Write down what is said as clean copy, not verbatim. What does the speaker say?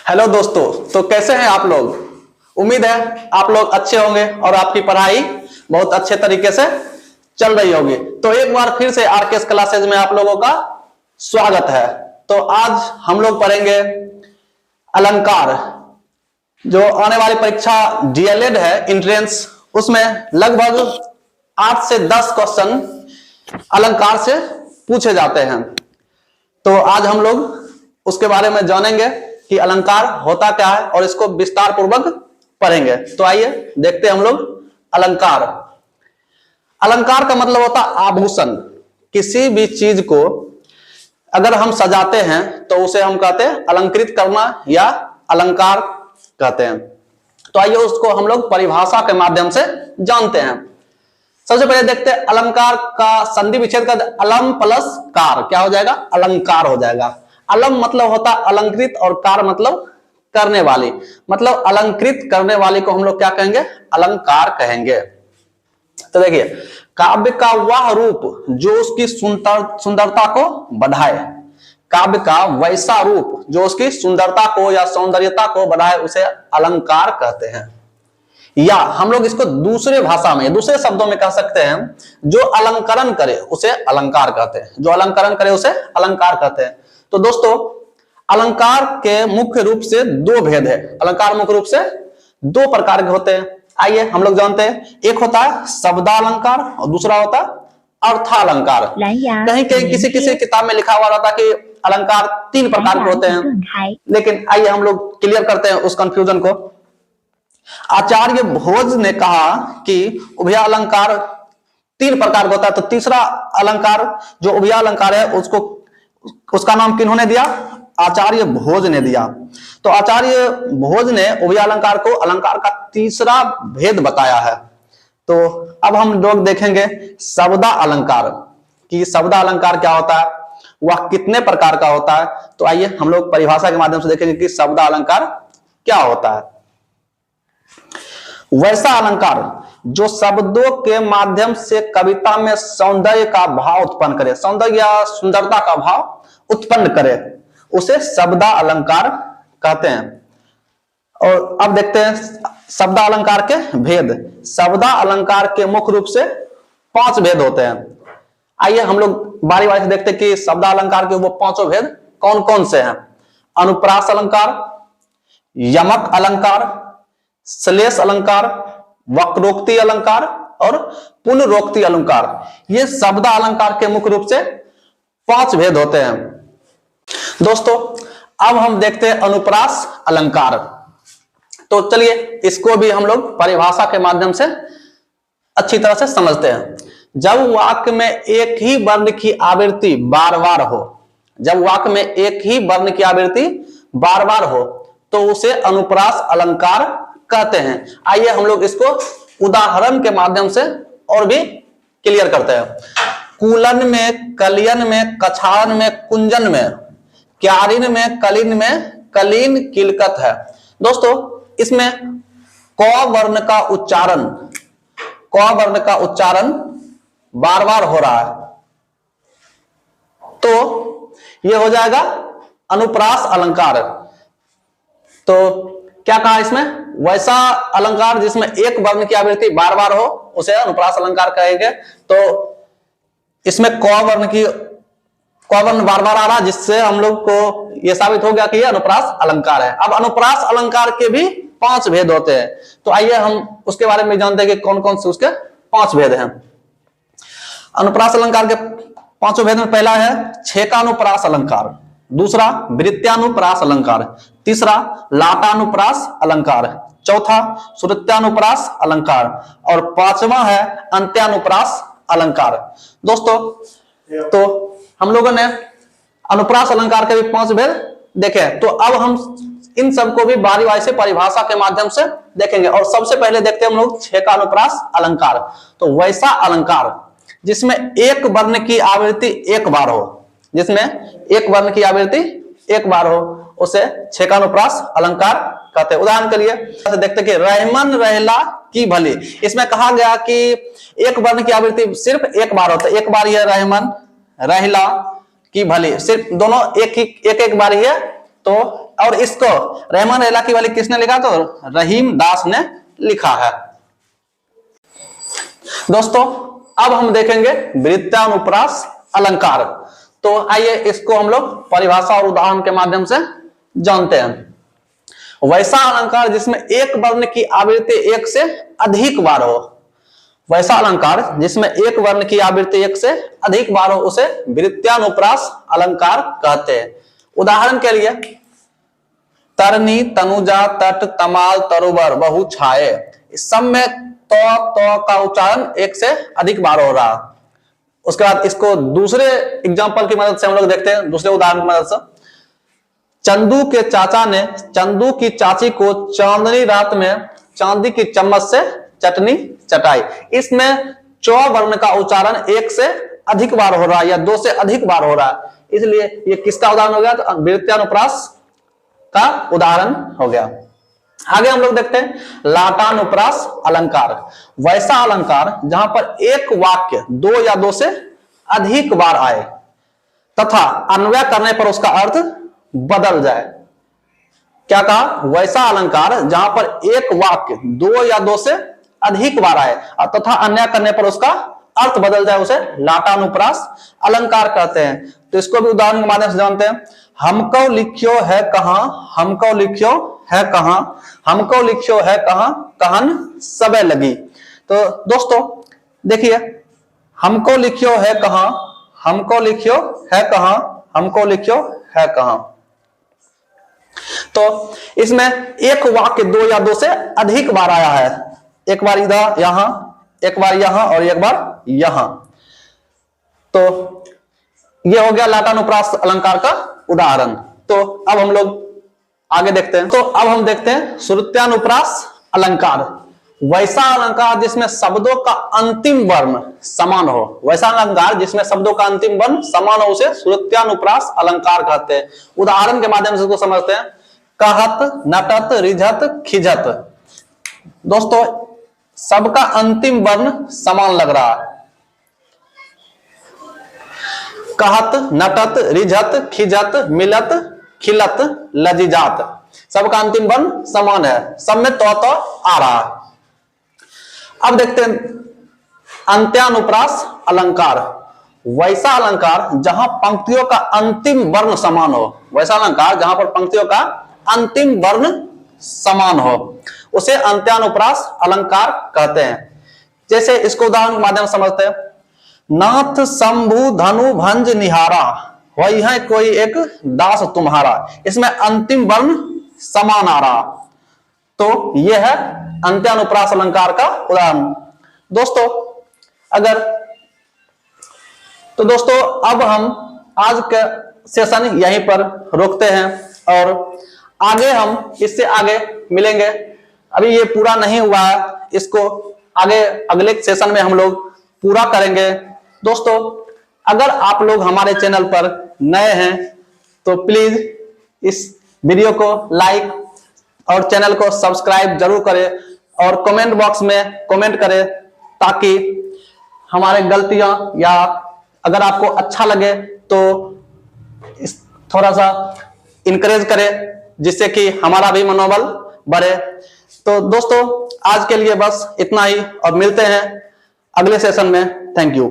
Hello दोस्तों, तो कैसे हैं आप लोग। उम्मीद है आप लोग अच्छे होंगे और आपकी पढ़ाई बहुत अच्छे तरीके से चल रही होगी। तो एक बार फिर से आरकेएस क्लासेज में आप लोगों का स्वागत है। तो आज हम लोग पढ़ेंगे अलंकार। जो आने वाली परीक्षा डीएलएड है एंट्रेंस, उसमें लगभग 8 से 10 क्वेश्चन अलंकार से पूछे जाते हैं। तो आज हम लोग उसके बारे में जानेंगे कि अलंकार होता क्या है और इसको विस्तार पूर्वक पढ़ेंगे। तो आइए देखते हैं हम लोग अलंकार। अलंकार का मतलब होता है आभूषण। किसी भी चीज को अगर हम सजाते हैं तो उसे हम कहते हैं अलंकृत करना या अलंकार कहते हैं। तो आइए उसको हम लोग परिभाषा के माध्यम से जानते हैं। सबसे पहले देखते हैं अलंकार का संधि विच्छेद का अलम प्लस कार क्या हो जाएगा, अलंकार हो जाएगा। अलम मतलब होता अलंकृत और कार मतलब करने वाली, मतलब अलंकृत करने वाली को हम लोग क्या कहेंगे, अलंकार कहेंगे। तो देखिए, काव्य का वह रूप जो उसकी सुंदरता को बढ़ाए, काव्य का वैसा रूप जो उसकी सुंदरता को या सौंदर्यता को बढ़ाए उसे अलंकार कहते हैं। या हम लोग इसको दूसरे भाषा में दूसरे शब्दों में कह सकते हैं, जो अलंकरण करे उसे अलंकार कहते हैं, जो अलंकरण करे उसे अलंकार कहते हैं। तो दोस्तों, अलंकार के मुख्य रूप से दो भेद है। अलंकार मुख्य रूप से दो प्रकार के होते हैं। आइए हम लोग जानते हैं। एक होता है शब्दालंकार और दूसरा होता है अर्थालंकार। कहीं कहीं किसी किसी किताब में लिखा हुआ रहता है कि अलंकार 3 प्रकार के होते हैं, लेकिन आइए हम लोग क्लियर करते हैं उस कंफ्यूजन को। आचार्य भोज ने कहा कि उभय अलंकार 3 प्रकार का होता है। तो तीसरा अलंकार जो उभय अलंकार है उसका नाम किन्होंने दिया, आचार्य भोज ने दिया। तो आचार्य भोज ने उभय अलंकार को अलंकार का तीसरा भेद बताया है। तो अब हम लोग देखेंगे शब्दा अलंकार कि शब्दा अलंकार क्या होता है, वह कितने प्रकार का होता है। तो आइए हम लोग परिभाषा के माध्यम से देखेंगे कि शब्दा अलंकार क्या होता है। वैसा अलंकार जो शब्दों के माध्यम से कविता में सौंदर्य का भाव उत्पन्न करे, सौंदर्य या सुंदरता का भाव उत्पन्न करे, उसे शब्दा अलंकार कहते हैं। और अब देखते हैं शब्दा अलंकार के भेद। शब्दा अलंकार के मुख्य रूप से 5 भेद होते हैं। आइए हम लोग बारी बारी से देखते हैं कि शब्दा अलंकार के वो 5 भेद कौन कौन से हैं। अनुप्रास अलंकार, यमक अलंकार, श्लेष अलंकार, वक्रोक्ति अलंकार और पुनरोक्ति अलंकार। ये शब्दा अलंकार के मुख्य रूप से 5 भेद होते हैं। दोस्तों, अब हम देखते हैं अनुप्रास अलंकार। तो चलिए इसको भी हम लोग परिभाषा के माध्यम से अच्छी तरह से समझते हैं। जब वाक्य में एक ही वर्ण की आवृत्ति बार बार हो, जब वाक्य में एक ही वर्ण की आवृत्ति बार बार हो तो उसे अनुप्रास अलंकार कहते हैं। आइए हम लोग इसको उदाहरण के माध्यम से और भी क्लियर करते हैं। कूलन में, कलियन में, कछाड़न में, कुंजन में, क्यारिन में, कलिन में, कलीन किलकत है। दोस्तों, इसमें क वर्ण का उच्चारण, क वर्ण का उच्चारण बार बार हो रहा है, तो यह हो जाएगा अनुप्रास अलंकार। तो क्या कहा इसमें, वैसा अलंकार जिसमें एक वर्ण की आवृत्ति बार बार हो उसे अनुप्रास अलंकार कहेंगे। तो इसमें क वर्ण बार बार आ रहा, जिससे हम लोग को यह साबित हो गया कि यह अनुप्रास अलंकार है। अब अनुप्रास अलंकार के भी 5 भेद होते हैं। तो आइए हम उसके बारे में जानते हैं कि कौन कौन से उसके 5 भेद हैं। अनुप्रास अलंकार के 5 भेद में पहला है छेकानुप्रास अलंकार, दूसरा वृत्त्यानुप्रास अलंकार, तीसरा लाटानुप्रास अलंकार, चौथा श्रुत्यानुप्रास अलंकार और 5वां है अंत्यानुप्रास अलंकार। दोस्तों, तो हम लोगों ने अनुप्रास अलंकार के भी 5 भेद देखे। तो अब हम इन सबको भी बारी बारी से परिभाषा के माध्यम से देखेंगे। और सबसे पहले देखते हैं हम लोग छेकानुप्रास अलंकार। तो वैसा अलंकार जिसमें एक वर्ण की आवृत्ति एक बार हो, जिसमें एक वर्ण की आवृत्ति एक बार हो, उसे छेकानुप्रास अलंकार कहते हैं। उदाहरण के लिए देखते हैं कि रहमन रहला की भली, इसमें कहा गया कि एक वर्ण की आवृत्ति सिर्फ एक बार होता है। एक बार यह रहमन रहला की भली, सिर्फ दोनों एक बार ही है, तो और इसको रहमान रेला की वाली किसने लिखा? तो रहीम दास ने लिखा है। दोस्तों अब हम देखेंगे वृत्तानुप्रास अलंकार। तो आइए इसको हम लोग परिभाषा और उदाहरण के माध्यम से जानते हैं। वैसा अलंकार जिसमें एक वर्ण की आवृत्ति एक से अधिक बार हो, वैसा अलंकार जिसमें एक वर्ण की आवृत्ति एक से अधिक बार हो उसे वृत्तानुप्रास अलंकार कहते हैं। उदाहरण के लिए तरनी, तनुजा, तट, तमाल, तरुवर, बहु, छाए, इस सब में तो का उच्चारण एक से अधिक बार हो रहा। उसके बाद इसको दूसरे एग्जांपल की मदद से हम लोग देखते हैं, दूसरे उदाहरण की मदद से। चंदू के चाचा ने चंदू की चाची को चांदनी रात में चांदी की चम्मच से चटनी चटाई। इसमें चौ वर्ण का उच्चारण एक से अधिक बार हो रहा है या दो से अधिक बार हो रहा है, इसलिए ये किसका उदाहरण हो गया? तो वृत्तानुप्रास का उदाहरण हो गया। आगे हम लोग देखते हैं लाटानुप्रास अलंकार। वैसा अलंकार जहां पर एक वाक्य दो या दो से अधिक बार आए तथा अन्वय करने पर उसका अर्थ बदल जाए। क्या कहा? वैसा अलंकार जहां पर एक वाक्य दो या दो से अधिक बार आए तथा अन्वय करने पर उसका अर्थ बदल जाए, उसे लाटानुप्रास अलंकार कहते हैं। तो इसको भी उदाहरण के माध्यम से जानते हैं। हमको लिखियो है कहां, हमको लिखियो है कहां, हमको लिखियो है कहां, कहन सबे लगी। तो दोस्तों देखिए, हमको लिखियो है कहां, हमको लिखियो है कहां, हमको लिखियो है कहां। तो इसमें एक वाक्य दो या दो से अधिक बार आया है, एक बार इधर यहां, एक बार यहां और एक बार यहां। तो यह हो गया लाटानुप्रास अलंकार का उदाहरण। तो अब हम लोग आगे देखते हैं। तो अब हम देखते हैं श्रुत्यानुप्रास अलंकार। वैसा अलंकार जिसमें शब्दों का अंतिम वर्ण समान हो, वैसा अलंकार जिसमें शब्दों का अंतिम वर्ण समान हो उसे श्रुत्यानुप्रास अलंकार कहते हैं। उदाहरण के माध्यम से इसको समझते हैं। कहत, नटत, रिझत, खिझत। दोस्तों सबका अंतिम वर्ण समान लग रहा है। कहत, नटत, रिझत, खिझत, मिलत, खिलत, लजीजात, सबका अंतिम वर्ण समान है, सब में तो आ रहा है। अब देखते हैं अंत्यानुप्रास अलंकार। वैसा अलंकार जहां पंक्तियों का अंतिम वर्ण समान हो, वैसा अलंकार जहां पर पंक्तियों का अंतिम वर्ण समान हो उसे अंत्यानुप्रास अलंकार कहते हैं। जैसे इसको उदाहरण के माध्यम से समझते हैं। नाथ शंभु धनु भंज निहारा, वही है कोई एक दास तुम्हारा। इसमें अंतिम वर्ण समान आ रहा, तो यह है अंत्यानुप्रास अलंकार का उदाहरण। दोस्तों दोस्तों अब हम आज का सेशन यहीं पर रोकते हैं और आगे हम इससे आगे मिलेंगे। अभी ये पूरा नहीं हुआ है, इसको आगे अगले सेशन में हम लोग पूरा करेंगे। दोस्तों अगर आप लोग हमारे चैनल पर नए हैं तो प्लीज इस वीडियो को लाइक और चैनल को सब्सक्राइब जरूर करें और कमेंट बॉक्स में कमेंट करें, ताकि हमारे गलतियां या अगर आपको अच्छा लगे तो थोड़ा सा इनकरेज करें, जिससे कि हमारा भी मनोबल बढ़े। तो दोस्तों आज के लिए बस इतना ही और मिलते हैं अगले सेशन में। Thank you.